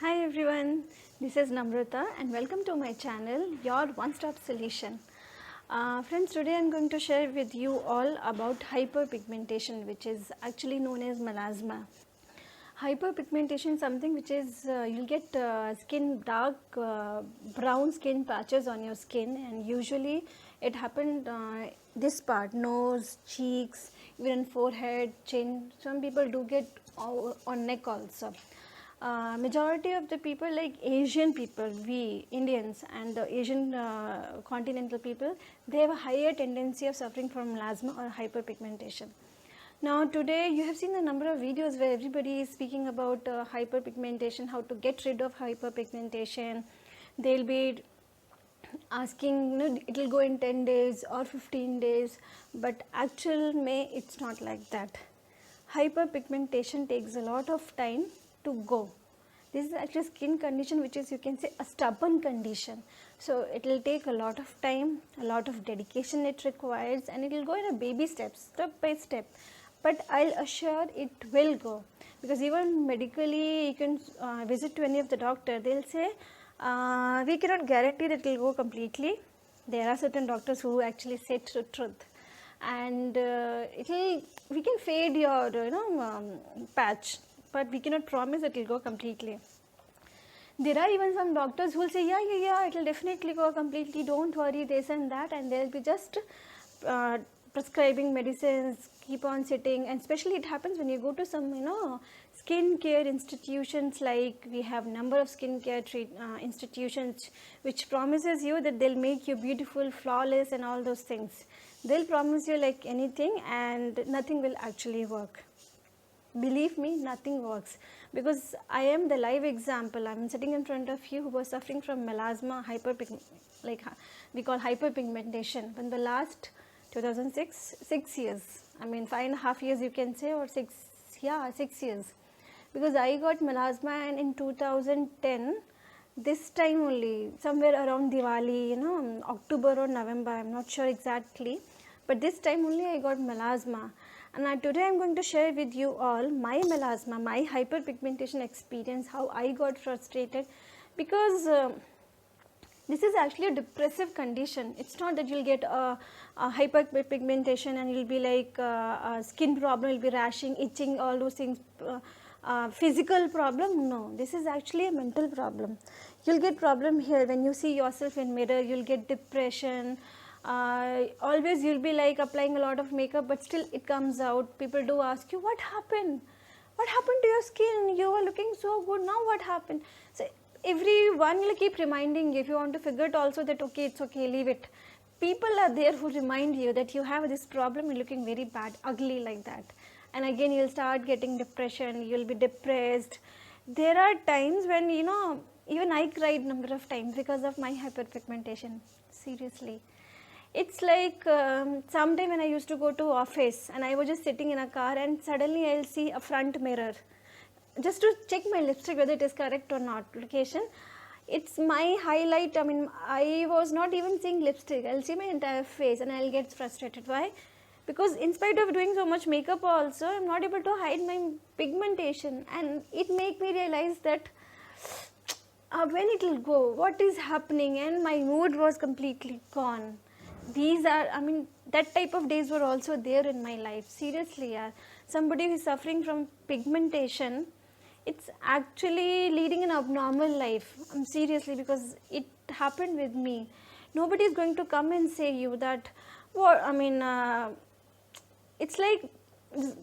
Hi everyone, this is Namrata and welcome to my channel, your one-stop solution. Friends, today I am going to share with you all about hyperpigmentation, which is actually known as melasma. Hyperpigmentation is something which is, you'll get dark brown skin patches on your skin, and usually it happened this part, nose, cheeks, even forehead, chin. Some people do get on neck also. Majority of the people, like Asian people, we Indians and the Asian continental people, they have a higher tendency of suffering from melasma or hyperpigmentation. Now today you have seen a number of videos where everybody is speaking about hyperpigmentation, how to get rid of hyperpigmentation. They'll be asking, it will go in 10 days or 15 days, but actual may it's not like that. Hyperpigmentation takes a lot of time to go. This is actually a skin condition which is, you can say, a stubborn condition. So it will take a lot of time, a lot of dedication it requires, and it will go in a baby steps, step by step. But I'll assure it will go, because even medically you can visit to any of the doctor, they'll say we cannot guarantee that it will go completely. There are certain doctors who actually say the truth, and we can fade your patch, but we cannot promise that it will go completely. There are even some doctors who will say, yeah, it will definitely go completely, don't worry, this and that, and they'll be just prescribing medicines, keep on sitting. And especially it happens when you go to some skin care institutions, like we have number of skin care institutions which promises you that they'll make you beautiful, flawless and all those things. They'll promise you like anything, and nothing will actually work. Believe me, nothing works, because I am the live example. I'm sitting in front of you who was suffering from melasma, like we call hyperpigmentation. In the last 2006, 6 years, I mean 5.5 years you can say, or 6 years, because I got melasma and in 2010, this time only, somewhere around Diwali, October or November, I'm not sure exactly, but this time only I got melasma. And today I'm going to share with you all my melasma, my hyperpigmentation experience, how I got frustrated, because this is actually a depressive condition. It's not that you'll get a hyperpigmentation and you'll be like a skin problem, you'll be rashing, itching, all those things, physical problem. No, this is actually a mental problem. You'll get problem here when you see yourself in mirror, you'll get depression. Always you'll be like applying a lot of makeup, but still it comes out. People do ask you, what happened? What happened to your skin? You were looking so good, now what happened? So everyone will keep reminding you. If you want to figure it also that okay, it's okay, leave it. People are there who remind you that you have this problem, you're looking very bad, ugly like that. And again you'll start getting depression, you'll be depressed. There are times when, even I cried number of times because of my hyperpigmentation. Seriously. It's like sometime when I used to go to office and I was just sitting in a car, and suddenly I'll see a front mirror just to check my lipstick whether it is correct or not location. It's my highlight. I mean, I was not even seeing lipstick, I'll see my entire face and I'll get frustrated. Why? Because in spite of doing so much makeup also, I'm not able to hide my pigmentation, and it make me realize that when it will go, what is happening, and my mood was completely gone. These are, I mean, that type of days were also there in my life. Seriously, yeah. Somebody who is suffering from pigmentation, it's actually leading an abnormal life. Seriously, because it happened with me. Nobody is going to come and say you that, what, I mean, it's like,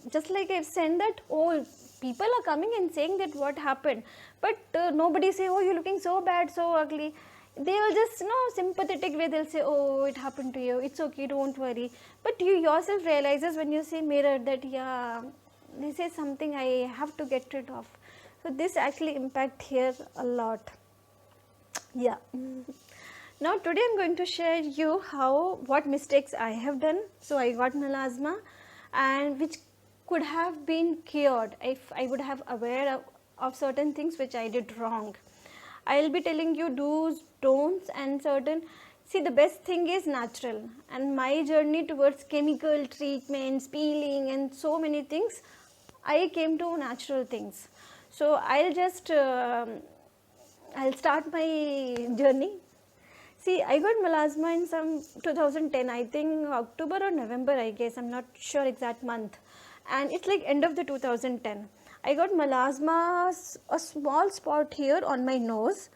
just like I've said that, oh, people are coming and saying that what happened, but nobody say, oh, you're looking so bad, so ugly. They will just, sympathetic way, they'll say, oh, it happened to you, it's okay, don't worry. But you yourself realizes when you see mirror that, yeah, this is something I have to get rid of. So this actually impact here a lot. Yeah. Now today I'm going to share you what mistakes I have done. So I got melasma, and which could have been cured if I would have aware of certain things which I did wrong. I'll be telling you do's, don'ts, and certain. See, the best thing is natural, and my journey towards chemical treatments, peeling, and so many things, I came to natural things. So I'll just I'll start my journey. See, I got melasma in some 2010, I think October or November, I guess. I'm not sure exact month. And it's like end of the 2010. I got melasma, a small spot here on my nose.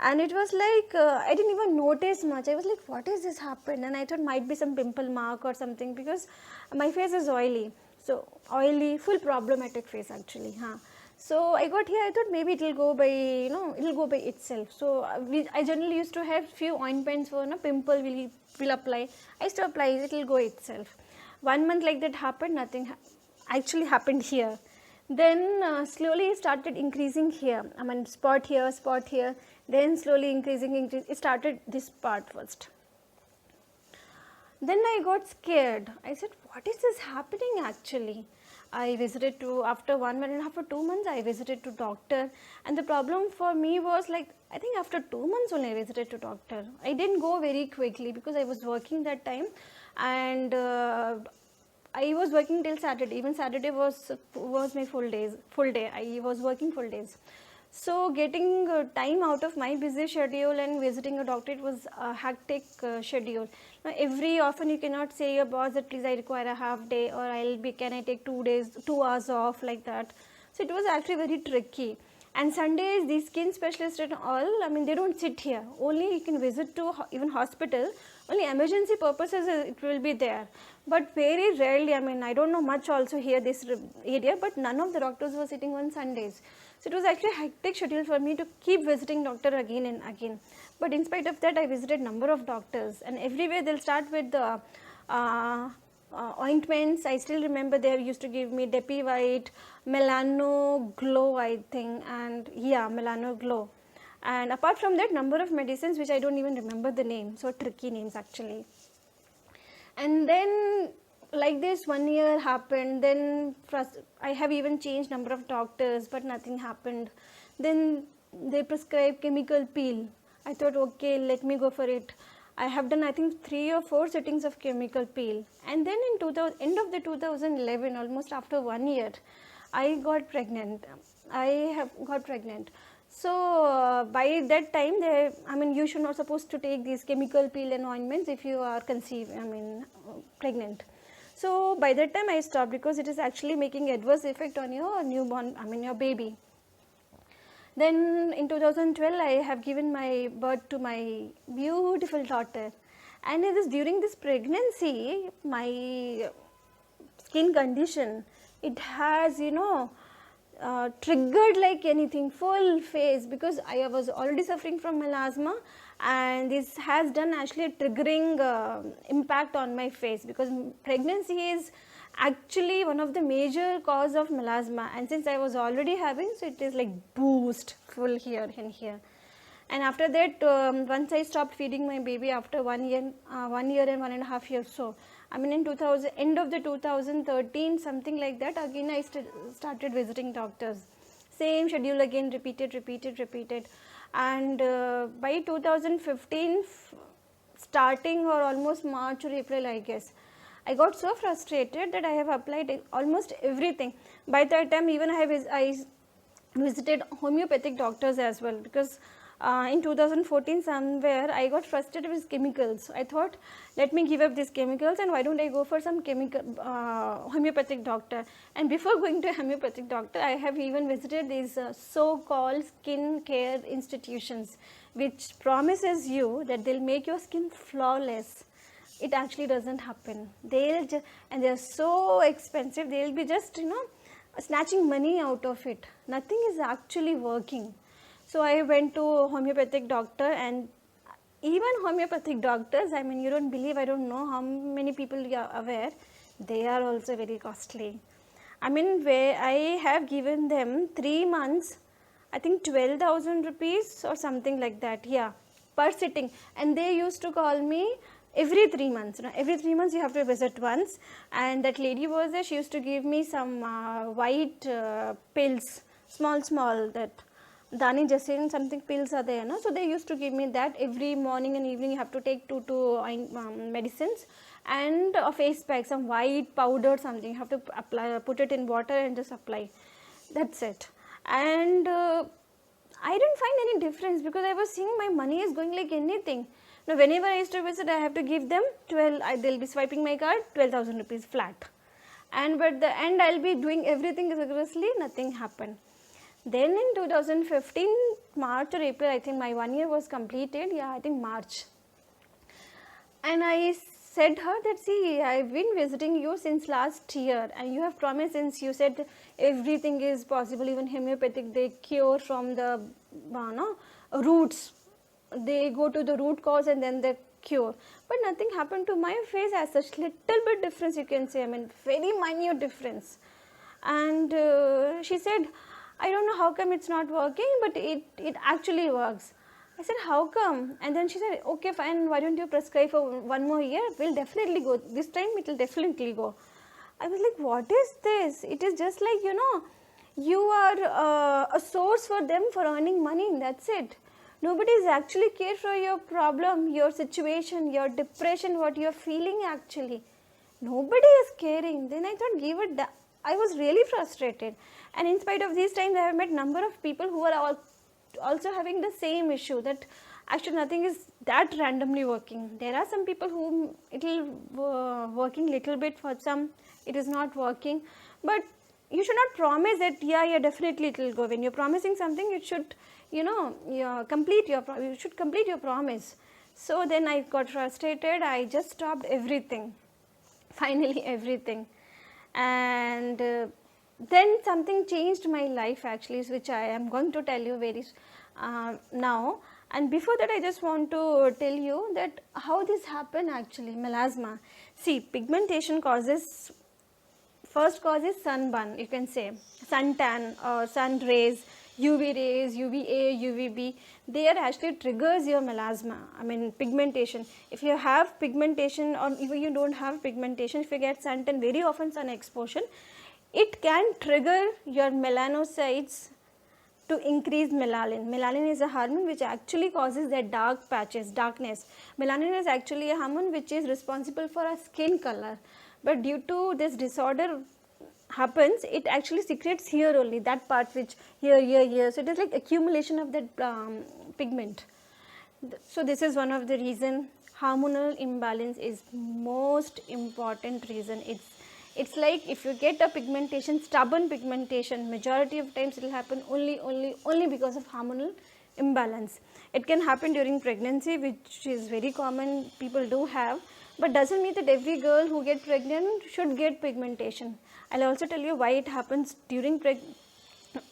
And it was like, I didn't even notice much. I was like, what is this happened? And I thought might be some pimple mark or something, because my face is oily. So oily, full problematic face actually. Huh? So I got here, I thought maybe it will go by, it will go by itself. So I generally used to have few ointments for pimple will apply. I used to apply, it will go itself. 1 month like that happened, nothing actually happened here. Then slowly it started increasing here. I mean spot here, then slowly increasing. It started this part first. Then I got scared. I said, what is this happening actually? I visited to, after 1.5 or 2 months, I visited to doctor. And the problem for me was like, I think after 2 months only I visited to doctor. I didn't go very quickly because I was working that time. And I was working till Saturday. Even Saturday was my full day. I was working full days. So getting time out of my busy schedule and visiting a doctor, it was a hectic schedule. Now, every often you cannot say your boss that please I require a half day, or can I take 2 hours off, like that. So it was actually very tricky. And Sundays, the skin specialist and all, I mean they don't sit here. Only you can visit to even hospital. Only emergency purposes it will be there. But very rarely, I mean I don't know much also here this area, but none of the doctors were sitting on Sundays. So it was actually a hectic schedule for me to keep visiting doctor again and again. But in spite of that, I visited number of doctors, and everywhere they'll start with the ointments. I still remember they used to give me Depi White, Melano Glow, I think, and yeah, Melano Glow. And apart from that, number of medicines which I don't even remember the name, so tricky names actually. And then like this 1 year happened. Then I have even changed number of doctors, but nothing happened. Then they prescribed chemical peel. I thought, okay, let me go for it. I have done I think 3 or 4 sittings of chemical peel. And then in end of the 2011, almost after 1 year, I got pregnant. So by that time, you should not supposed to take these chemical peel and ointments if you are pregnant. So by that time I stopped, because it is actually making adverse effect on your newborn, your baby. Then in 2012 I have given my birth to my beautiful daughter, and it is during this pregnancy my skin condition, it has triggered like anything, full face, because I was already suffering from melasma, and this has done actually a triggering impact on my face, because pregnancy is actually one of the major cause of melasma, and since I was already having, so it is like boost full here and here. And after that, once I stopped feeding my baby after 1 year, 1 year and 1.5 years, so in end of the 2013, something like that, again I started visiting doctors. Same schedule again, repeated. And by 2015, starting or almost March or April, I guess, I got so frustrated that I have applied almost everything. By that time, even I visited homeopathic doctors as well, because in 2014 somewhere I got frustrated with chemicals. I thought, let me give up these chemicals, and why don't I go for some homeopathic doctor. And before going to homeopathic doctor, I have even visited these so-called skin care institutions, which promises you that they'll make your skin flawless. It actually doesn't happen. And they're so expensive, they'll be just snatching money out of it. Nothing is actually working. So I went to homeopathic doctor, and even homeopathic doctors, you don't believe, I don't know how many people are aware, they are also very costly. Where I have given them 3 months, I think 12,000 rupees or something like that, yeah, per sitting. And they used to call me every 3 months. Every 3 months you have to visit once. And that lady was there, she used to give me some white pills, small, that Dani Jasin something pills are there, so they used to give me that every morning and evening. You have to take two medicines and a face pack, some white powder, something. You have to apply, put it in water and just apply. That's it. And I didn't find any difference because I was seeing my money is going like anything. Now whenever I used to visit, I have to give them 12, they'll be swiping my card, 12,000 rupees flat. And but the end I'll be doing everything rigorously, nothing happened. Then in 2015, March or April, I think my 1 year was completed, yeah, I think March. And I said her that, see, I've been visiting you since last year and you have promised, since you said everything is possible, even homeopathic, they cure from the roots. They go to the root cause and then they cure. But nothing happened to my face as such, little bit difference you can say, I mean very minute difference. And she said, I don't know how come it's not working, but it actually works. I said, how come? And then she said, okay fine, why don't you prescribe for 1 more year, we'll definitely go, this time it will definitely go. I was like, what is this? It is just like, you are a source for them for earning money, that's it. Nobody is actually care for your problem, your situation, your depression, what you are feeling actually. Nobody is caring. Then I thought, give it that. I was really frustrated. And in spite of these times, I have met number of people who are also having the same issue, that actually nothing is that randomly working. There are some people whom it will working little bit, for some it is not working. But you should not promise that, yeah, definitely it will go. When you're promising something, you should, you should complete your promise. So then I got frustrated, I just stopped everything, finally everything. And then something changed my life actually, which I am going to tell you very now. And before that, I just want to tell you that how this happened actually, melasma. See, pigmentation causes, first cause is sunburn, you can say, suntan or sun rays, UV rays, UVA, UVB, they are actually triggers your melasma, I mean pigmentation. If you have pigmentation or if you don't have pigmentation, if you get suntan, very often sun exposure, it can trigger your melanocytes to increase melanin. Melanin is a hormone which actually causes the dark patches, darkness. Melanin is actually a hormone which is responsible for our skin color. But due to this disorder happens, it actually secretes here only, that part which here. So it is like accumulation of that pigment. So this is one of the reason. Hormonal imbalance is most important reason. It's like if you get a pigmentation, stubborn pigmentation, majority of times it will happen only because of hormonal imbalance. It can happen during pregnancy, which is very common, people do have, but doesn't mean that every girl who get pregnant should get pigmentation. I'll also tell you why it happens during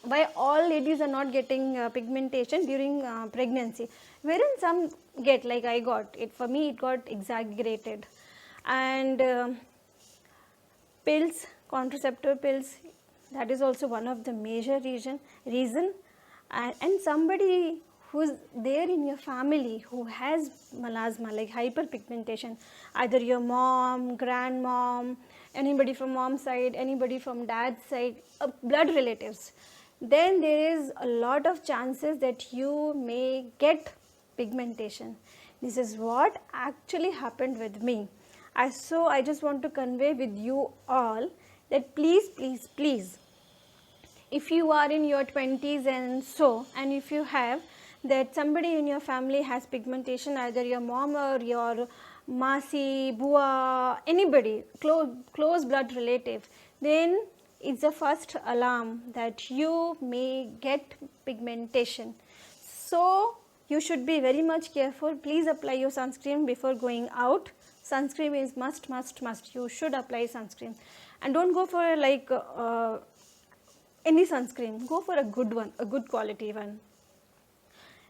why all ladies are not getting pigmentation during pregnancy, wherein some get, like I got it. For me, it got exaggerated. And pills, contraceptive pills, that is also one of the major reason. And somebody who's there in your family who has melasma, like hyperpigmentation, either your mom, grandmom, anybody from mom's side, anybody from dad's side, blood relatives, then there is a lot of chances that you may get pigmentation. This is what actually happened with me. So I just want to convey with you all that please, if you are in your 20s and if you have that somebody in your family has pigmentation, either your mom or your masi, bua, anybody, close blood relative, then it's the first alarm that you may get pigmentation. So you should be very much careful. Please apply your sunscreen before going out. Sunscreen is must. You should apply sunscreen, and don't go for like any sunscreen. Go for a good one, a good quality one.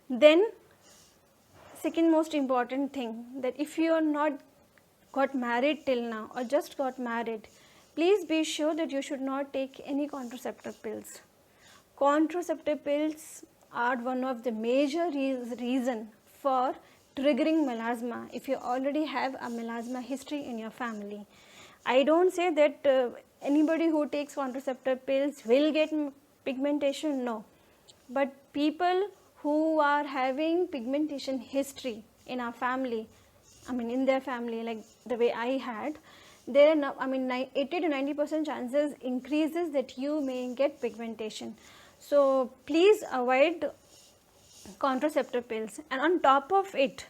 Then second most important thing, that if you are not got married till now or just got married, please be sure that you should not take any contraceptive pills. Contraceptive pills are one of the major reason for triggering melasma if you already have a melasma history in your family. I don't say that anybody who takes contraceptive pills will get pigmentation, no. But people who are having pigmentation history in our family, I mean in their family, like the way I had, there are no, I mean 80 to 90% chances increases that you may get pigmentation. So please avoid contraceptive pills, and on top of it,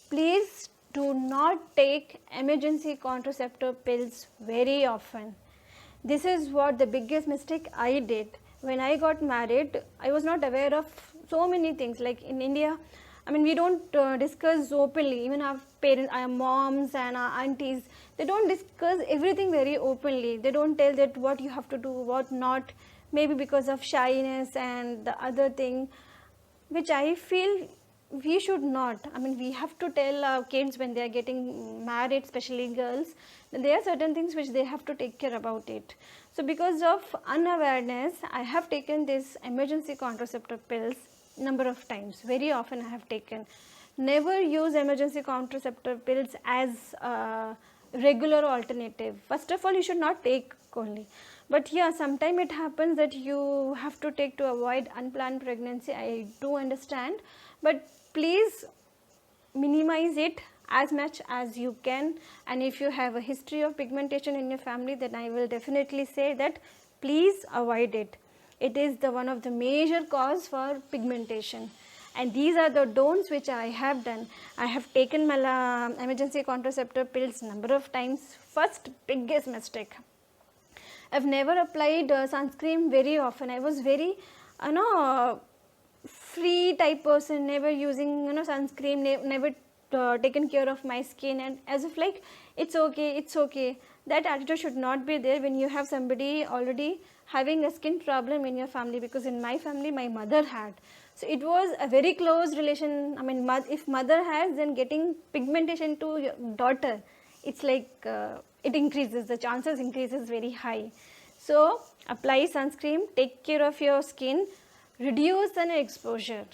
please do not take emergency contraceptive pills very often. This is what the biggest mistake I did. When I got married, I was not aware of so many things. Like in India, I mean, we don't discuss openly. Even our parents, our moms and our aunties, they don't discuss everything very openly. They don't tell that what you have to do, what not, maybe because of shyness and the other thing, which I feel we should not. I mean, we have to tell our kids when they are getting married, especially girls, that there are certain things which they have to take care about it. So because of unawareness, I have taken this emergency contraceptive pills number of times. Very often I have taken. Never use emergency contraceptive pills as a regular alternative. First of all, you should not take only. But yeah, sometimes it happens that you have to take to avoid unplanned pregnancy. I do understand, but please minimize it as much as you can. And if you have a history of pigmentation in your family, then I will definitely say that please avoid it. It is the one of the major cause for pigmentation. And these are the don'ts which I have done. I have taken my emergency contraceptive pills number of times. First biggest mistake, I've never applied sunscreen very often. I was very, free type person, never using, sunscreen, never taken care of my skin, and as if like, it's okay, it's okay. That attitude should not be there when you have somebody already having a skin problem in your family, because in my family, my mother had. So it was a very close relation. I mean, if mother has, then getting pigmentation to your daughter, it's like it increases, the chances increases very high. So apply sunscreen, take care of your skin, reduce sun exposure.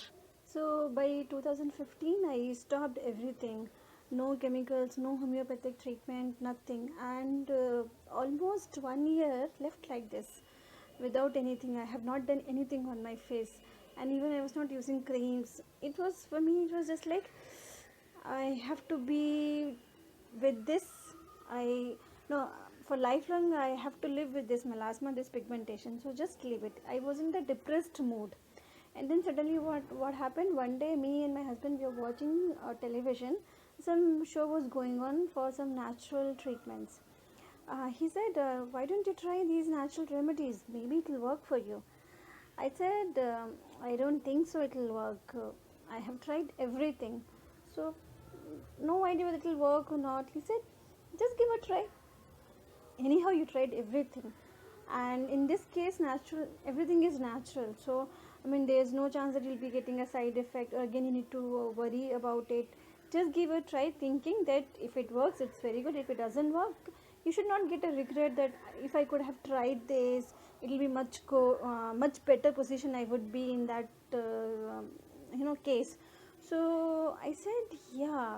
So by 2015 I stopped everything, no chemicals, no homeopathic treatment, nothing, and almost 1 year left like this without anything. I have not done anything on my face, and even I was not using creams. It was, for me, it was just like, I have to be with this. I no, for lifelong I have to live with this melasma, this pigmentation, so just leave it. I was in the depressed mood, and then suddenly what happened, one day me and my husband, we were watching television. Some show was going on for some natural treatments. He said, why don't you try these natural remedies, maybe it will work for you. I said, I don't think so it will work. I have tried everything, so no idea whether it will work or not. He said, just give a try. Anyhow, you tried everything, and in this case, natural, everything is natural. So I mean, there is no chance that you'll be getting a side effect, or again you need to worry about it. Just give a try, thinking that if it works, it's very good. If it doesn't work, you should not get a regret that if I could have tried this, it will be much better position I would be in that case. So I said, yeah,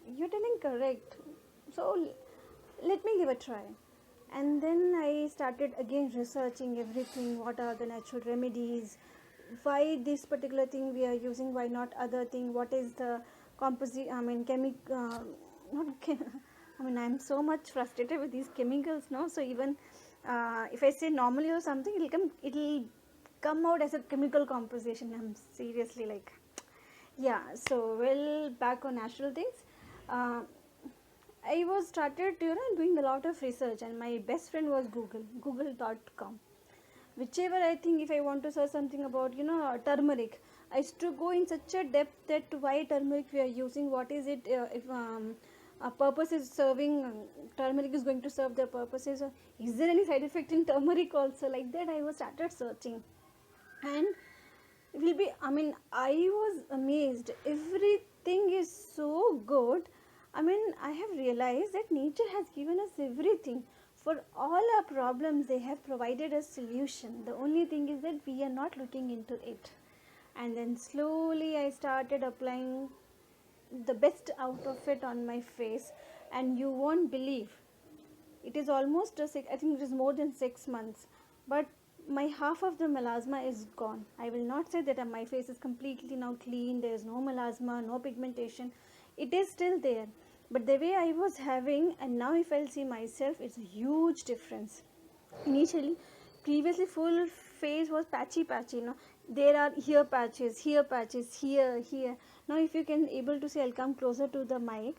you're telling correct. So let me give a try. And then I started again researching everything. What are the natural remedies? Why this particular thing we are using? Why not other thing? What is the composite? I mean, I mean, I'm so much frustrated with these chemicals now. So even if I say normally or something, it'll come out as a chemical composition. I'm seriously like, yeah. So well, back on natural things. I was started doing a lot of research, and my best friend was google.com. Whichever I think, if I want to search something about turmeric, I used to go in such a depth that why turmeric we are using, what is it, if a purpose is serving, turmeric is going to serve their purposes, or is there any side effect in turmeric also, like that I was started searching. And it will be, I mean, I was amazed, everything is so good. I mean, I have realized that nature has given us everything. For all our problems, they have provided a solution. The only thing is that we are not looking into it. And then slowly I started applying the best out of it on my face, and you won't believe, it is almost I think it is more than 6 months, but my half of the melasma is gone. I will not say that my face is completely now clean, there is no melasma, no pigmentation. It is still there, but the way I was having, and now if I'll see myself, it's a huge difference. Initially, previously full face was patchy, there are here patches, here. Now if you can able to see, I'll come closer to the mic.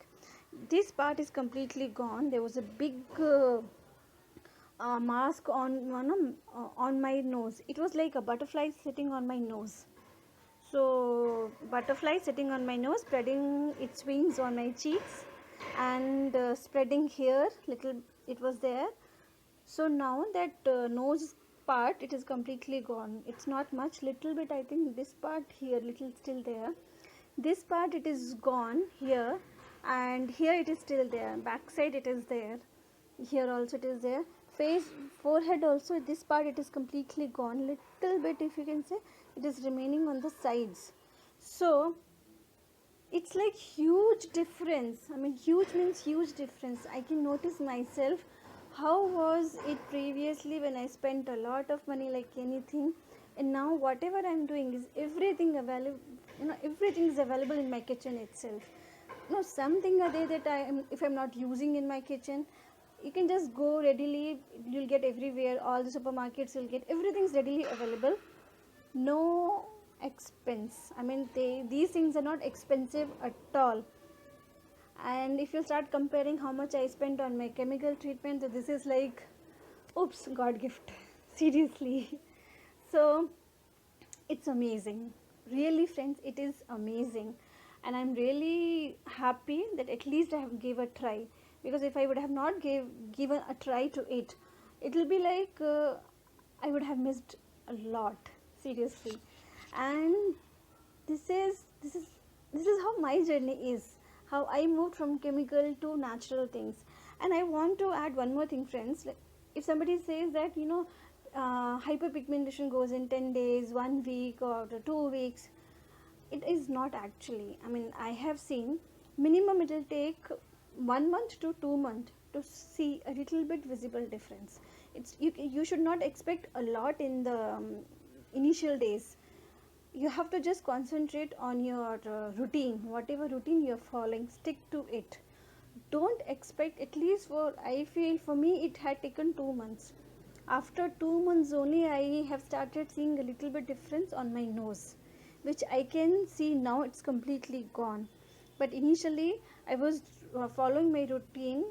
This part is completely gone. There was a big mask on my nose. It was like a butterfly sitting on my nose. So butterfly sitting on my nose, spreading its wings on my cheeks, and spreading here little, it was there. So now that nose part, it is completely gone. It's not much, little bit, I think this part here little still there. This part it is gone here, and here it is still there. Back side it is there, here also it is there. Face, forehead also, this part it is completely gone. Little bit, if you can say, it is remaining on the sides. So it's like huge difference. I mean, huge means huge difference. I can notice myself how was it previously when I spent a lot of money like anything, and now whatever I'm doing is everything available, everything is available in my kitchen itself. Something are there that if I'm not using in my kitchen, you can just go readily, you'll get everywhere, all the supermarkets you'll get, everything's readily available, no expense. I mean, these things are not expensive at all. And if you start comparing how much I spent on my chemical treatment, so this is like, oops, God gift, seriously. So it's amazing, really friends, it is amazing. And I'm really happy that at least I have gave a try, because if I would have not given a try to it, it will be like I would have missed a lot, seriously. And this is how my journey is, how I moved from chemical to natural things. And I want to add one more thing, friends. Like, if somebody says that hyperpigmentation goes in 10 days, 1 week, or 2 weeks, it is not actually. I mean, I have seen minimum it will take 1 month to 2 months to see a little bit visible difference. You should not expect a lot in the initial days. You have to just concentrate on your routine, whatever routine you're following, stick to it. Don't expect, at least I feel for me it had taken 2 months. After 2 months only I have started seeing a little bit difference on my nose, which I can see now it's completely gone. But initially I was following my routine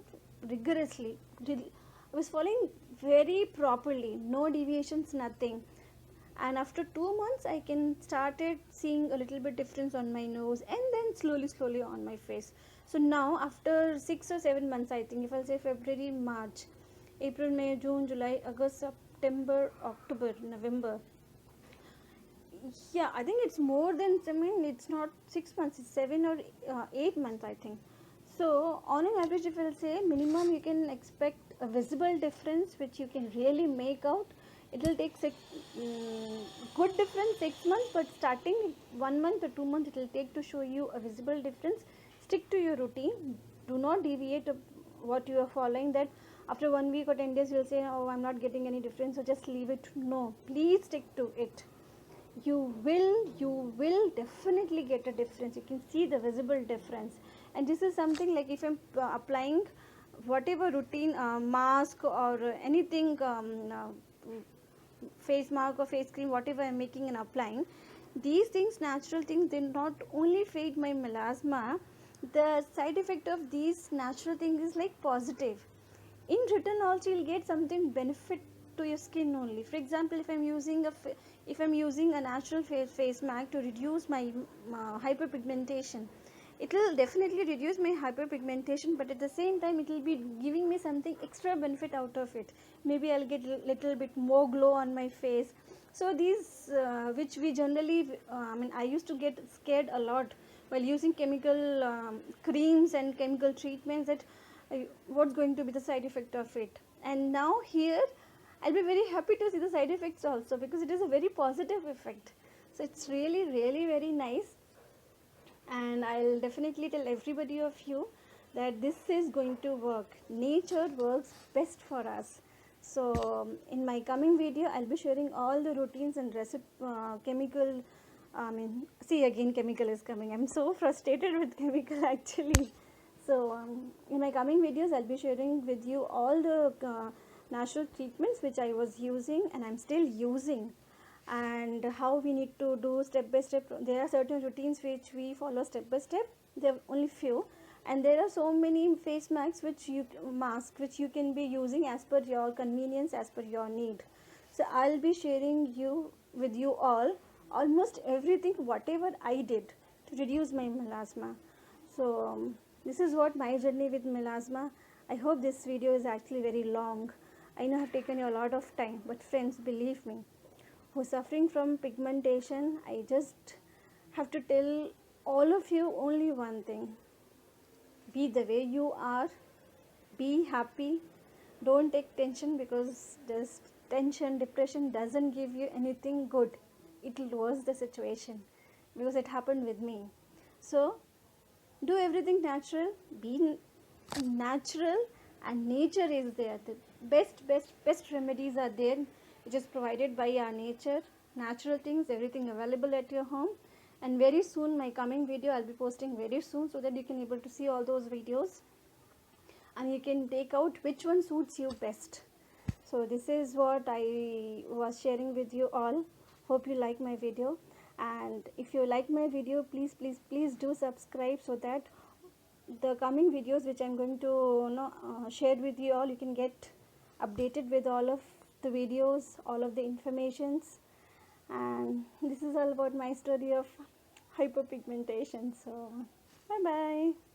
rigorously. I was following very properly, no deviations, nothing. And after 2 months I can started seeing a little bit difference on my nose, and then slowly on my face. So now after 6 or 7 months, I think, if I'll say February, March, April, May, June, July, August, September, October, November, yeah, I think it's more than, I mean, it's not 6 months, it's 7 or 8 months, I think. So on an average, if I'll say minimum, you can expect a visible difference which you can really make out. It will take good difference 6 months, but starting 1 month or 2 months it will take to show you a visible difference. Stick to your routine, do not deviate what you are following, that after 1 week or 10 days you will say, oh, I'm not getting any difference, so just leave it. No, please stick to it. You will definitely get a difference. You can see the visible difference. And this is something like, if I'm applying whatever routine mask or anything, face mask or face cream, whatever I'm making and applying, these things, natural things, they not only fade my melasma, the side effect of these natural things is like positive. In return also you'll get something benefit to your skin only. For example, if I'm using a natural face mask to reduce my hyperpigmentation, it will definitely reduce my hyperpigmentation, but at the same time it will be giving me something extra benefit out of it. Maybe I'll get a little bit more glow on my face. So these which we generally I used to get scared a lot while using chemical creams and chemical treatments, that what's going to be the side effect of it. And now here I'll be very happy to see the side effects also, because it is a very positive effect. So it's really very nice. And I'll definitely tell everybody of you that this is going to work. Nature works best for us. So in my coming video I'll be sharing all the routines and chemical, see, again chemical is coming. I'm so frustrated with chemical actually. So in my coming videos I'll be sharing with you all the natural treatments which I was using and I'm still using. and how we need to do step by step. There are certain routines which we follow step by step. There are only few, and there are so many face masks which you can be using as per your convenience, as per your need. So I'll be sharing with you all almost everything whatever I did to reduce my melasma. So this is what my journey with melasma. I hope this video is actually very long. I know I've taken you a lot of time, but friends, believe me, who's suffering from pigmentation, I just have to tell all of you only one thing: be the way you are, be happy, don't take tension, because this tension, depression doesn't give you anything good. It will worse the situation, because it happened with me. So do everything natural, be natural, and nature is there. The best remedies are there, which is provided by our nature. Natural things, everything available at your home. And very soon, my coming video I'll be posting very soon, so that you can able to see all those videos and you can take out which one suits you best. So this is what I was sharing with you all. Hope you like my video, and if you like my video, please do subscribe, so that the coming videos which I'm going to share with you all, you can get updated with all of the videos, all of the informations. And this is all about my story of hyperpigmentation. So bye bye.